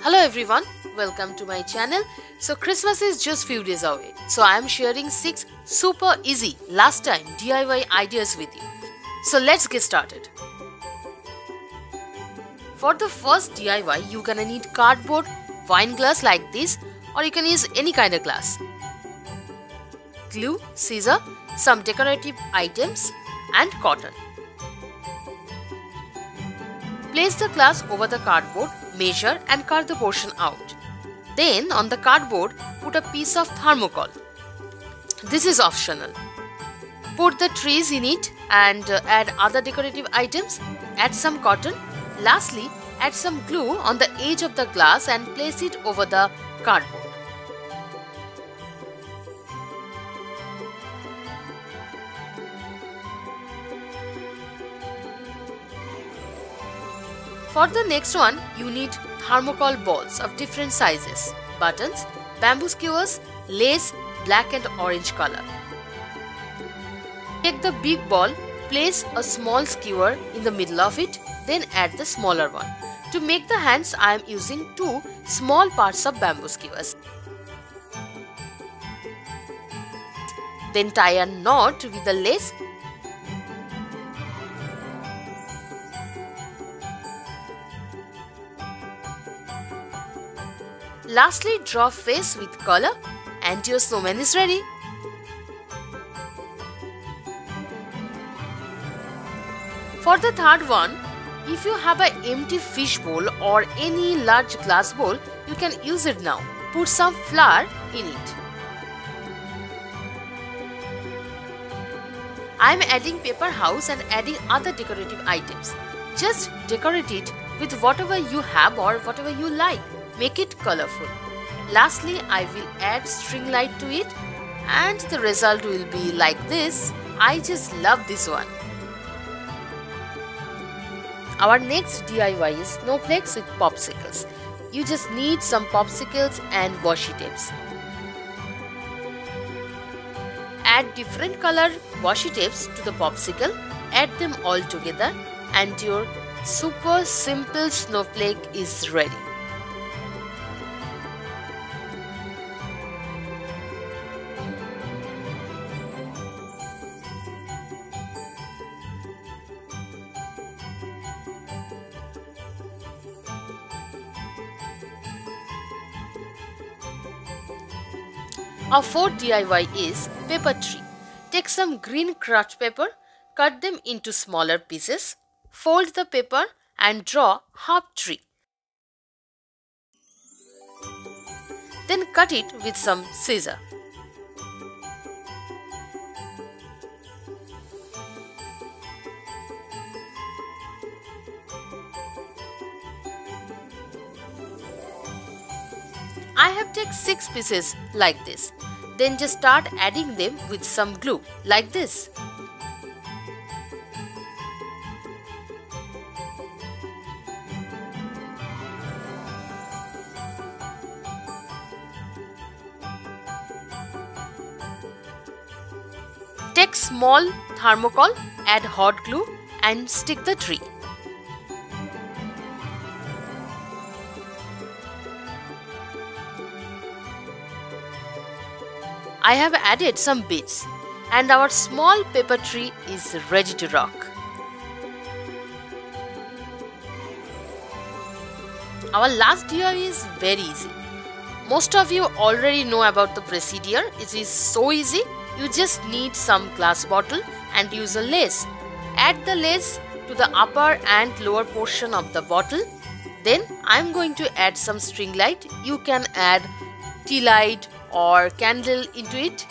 Hello everyone, welcome to my channel. So Christmas is just few days away. So I am sharing 6 super easy last time DIY ideas with you. So let's get started. For the first DIY, you're gonna need cardboard, wine glass like this, or you can use any kind of glass. Glue, scissor, some decorative items and cotton. Place the glass over the cardboard, measure and cut the portion out. Then on the cardboard, put a piece of thermocol. This is optional. Put the trees in it and add other decorative items. Add some cotton. Lastly, add some glue on the edge of the glass and place it over the cardboard. For the next one, you need thermocol balls of different sizes, buttons, bamboo skewers, lace, black and orange color. Take the big ball, place a small skewer in the middle of it, then add the smaller one. To make the hands, I am using 2 small parts of bamboo skewers. Then tie a knot with the lace. Lastly, draw face with color and your snowman is ready. For the third one, if you have an empty fish bowl or any large glass bowl, you can use it now. Put some flour in it. I am adding paper house and adding other decorative items. Just decorate it with whatever you have or whatever you like. Make it colorful. Lastly, I will add string light to it and the result will be like this. I just love this one. Our next DIY is snowflakes with popsicles. You just need some popsicles and washi tapes. Add different color washi tapes to the popsicle, add them all together and your super simple snowflake is ready. Our fourth DIY is paper tree. Take some green craft paper, cut them into smaller pieces, fold the paper and draw half tree. Then cut it with some scissors. I have taken 6 pieces like this. Then just start adding them with some glue like this. Take small thermocol, add hot glue and stick the tree. I have added some beads and our small paper tree is ready to rock. Our last DIY is very easy. Most of you already know about the procedure. It is so easy. You just need some glass bottle and use a lace. Add the lace to the upper and lower portion of the bottle. Then I am going to add some string light. You can add tea light or candle into it.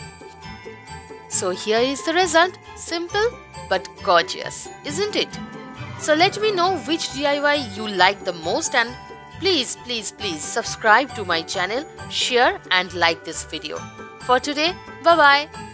So here is the result. Simple but gorgeous, isn't it? So let me know which DIY you like the most and please subscribe to my channel, share and like this video. For today, bye bye.